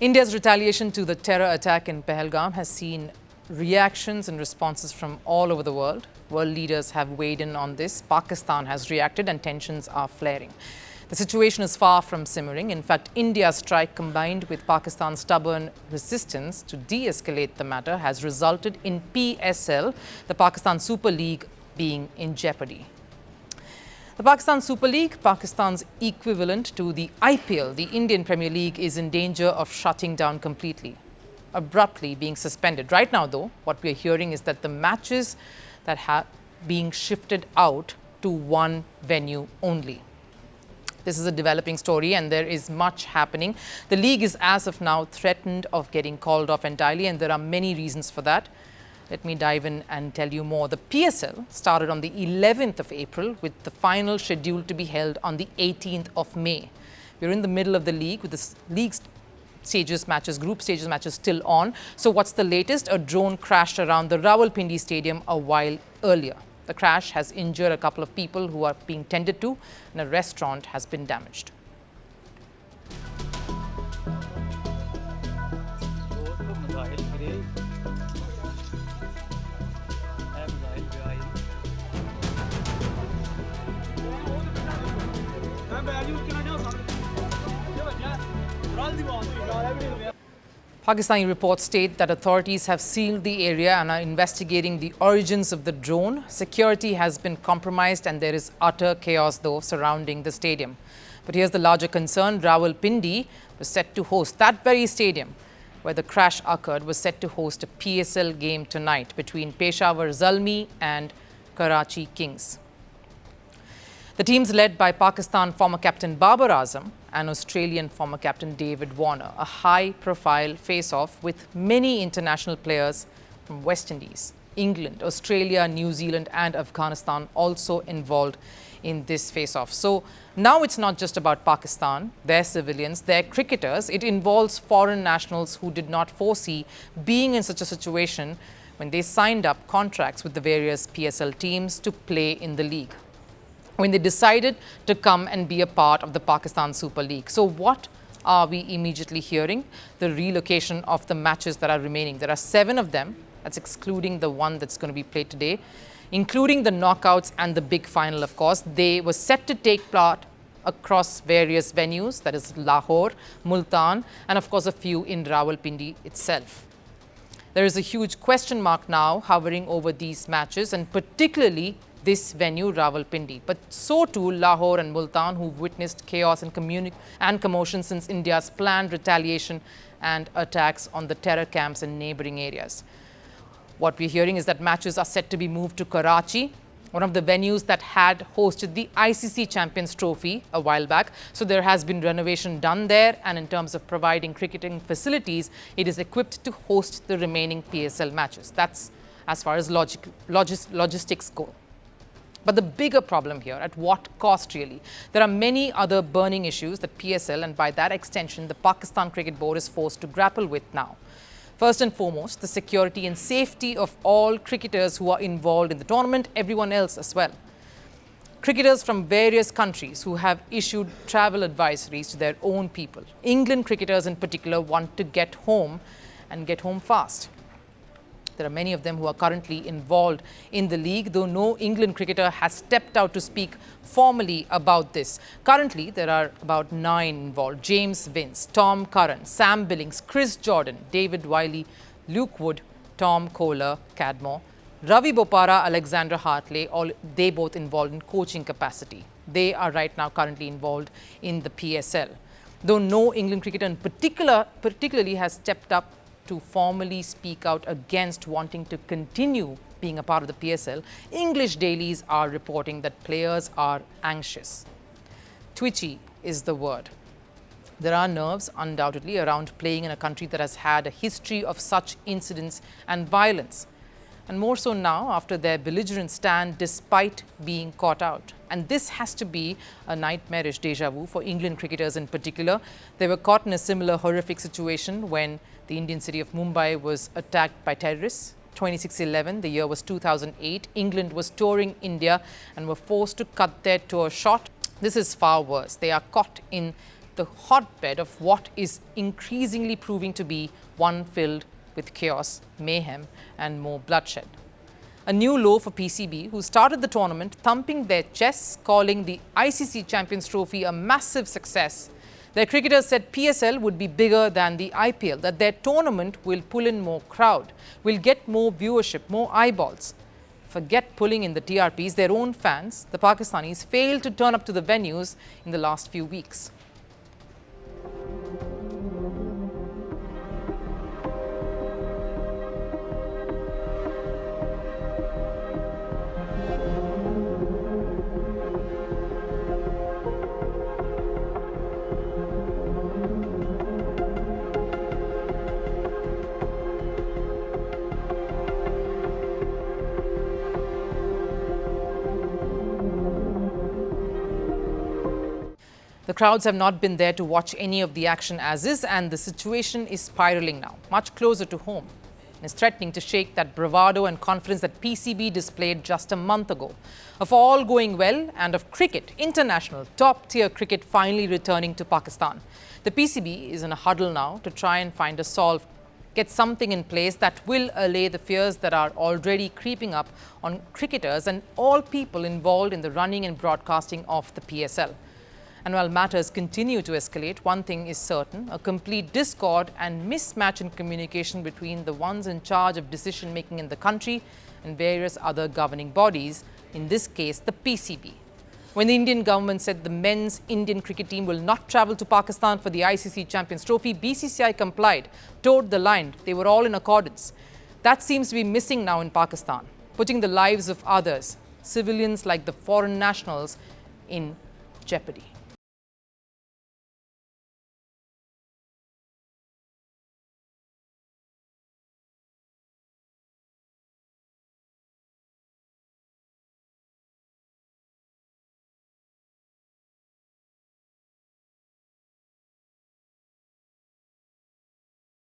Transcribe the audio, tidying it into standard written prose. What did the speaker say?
India's retaliation to the terror attack in Pahalgam has seen reactions and responses from all over the world. World leaders have weighed in on this. Pakistan has reacted and tensions are flaring. The situation is far from simmering. In fact, India's strike combined with Pakistan's stubborn resistance to de-escalate the matter has resulted in PSL, the Pakistan Super League, being in jeopardy. The Pakistan Super League, Pakistan's equivalent to the IPL, the Indian Premier League, is in danger of shutting down completely, abruptly being suspended. Right now, though, what we're hearing is that the matches that have being shifted out to one venue only. This is a developing story and there is much happening. The league is as of now threatened of getting called off entirely, and there are many reasons for that. Let me dive in and tell you more. The PSL started on the 11th of April with the final scheduled to be held on the 18th of May. We're in the middle of the league with the league stages matches, group stages matches still on. So what's the latest? A drone crashed around the Rawalpindi Stadium a while earlier. The crash has injured a couple of people who are being tended to, and a restaurant has been damaged. Pakistani reports state that authorities have sealed the area and are investigating the origins of the drone. Security has been compromised and there is utter chaos, though, surrounding the stadium. But here's the larger concern. Rawalpindi was set to host, that very stadium where the crash occurred, was set to host a PSL game tonight between Peshawar Zalmi and Karachi Kings. The teams led by Pakistan former captain Babar Azam and Australian former captain David Warner, a high-profile face-off with many international players from West Indies, England, Australia, New Zealand and Afghanistan also involved in this face-off. So now it's not just about Pakistan, their civilians, their cricketers. It involves foreign nationals who did not foresee being in such a situation when they signed up contracts with the various PSL teams to play in the league, when they decided to come and be a part of the Pakistan Super League. So what are we immediately hearing? The relocation of the matches that are remaining. There are 7 of them. That's excluding the one that's going to be played today, including the knockouts and the big final, of course. They were set to take part across various venues, that is Lahore, Multan, and of course a few in Rawalpindi itself. There is a huge question mark now hovering over these matches, and particularly this venue, Rawalpindi. But so too Lahore and Multan, who've witnessed chaos and commotion since India's planned retaliation and attacks on the terror camps in neighboring areas. What we're hearing is that matches are set to be moved to Karachi, one of the venues that had hosted the ICC Champions Trophy a while back. So there has been renovation done there, and in terms of providing cricketing facilities, it is equipped to host the remaining PSL matches. That's as far as logistics go. But the bigger problem here, at what cost really? There are many other burning issues that PSL, and by that extension the Pakistan Cricket Board, is forced to grapple with now. First and foremost, the security and safety of all cricketers who are involved in the tournament, everyone else as well. Cricketers from various countries who have issued travel advisories to their own people. England cricketers in particular want to get home and get home fast. There are many of them who are currently involved in the league, though no England cricketer has stepped out to speak formally about this. Currently, there are about 9 involved: James Vince, Tom Curran, Sam Billings, Chris Jordan, David Wiley, Luke Wood, Tom Kohler, Cadmore, Ravi Bopara, Alexander Hartley, they both involved in coaching capacity. They are right now currently involved in the PSL. Though no England cricketer in particularly has stepped up to formally speak out against wanting to continue being a part of the PSL, English dailies are reporting that players are anxious. Twitchy is the word. There are nerves, undoubtedly, around playing in a country that has had a history of such incidents and violence. And more so now after their belligerent stand despite being caught out. And this has to be a nightmarish deja vu for England cricketers in particular. They were caught in a similar horrific situation when the Indian city of Mumbai was attacked by terrorists. 26/11, the year was 2008. England was touring India and were forced to cut their tour short. This is far worse. They are caught in the hotbed of what is increasingly proving to be one filled with chaos, mayhem, and more bloodshed. A new low for PCB, who started the tournament thumping their chests, calling the ICC Champions Trophy a massive success. Their cricketers said PSL would be bigger than the IPL, that their tournament will pull in more crowd, will get more viewership, more eyeballs. Forget pulling in the TRPs, their own fans, the Pakistanis, failed to turn up to the venues in the last few weeks. The crowds have not been there to watch any of the action as is, and the situation is spiraling now, much closer to home. It is threatening to shake that bravado and confidence that PCB displayed just a month ago. Of all going well and of cricket, international, top-tier cricket finally returning to Pakistan. The PCB is in a huddle now to try and find a solve, get something in place that will allay the fears that are already creeping up on cricketers and all people involved in the running and broadcasting of the PSL. And while matters continue to escalate, one thing is certain: a complete discord and mismatch in communication between the ones in charge of decision-making in the country and various other governing bodies, in this case the PCB. When the Indian government said the men's Indian cricket team will not travel to Pakistan for the ICC Champions Trophy, BCCI complied, toed the line. They were all in accordance. That seems to be missing now in Pakistan, putting the lives of others, civilians like the foreign nationals, in jeopardy.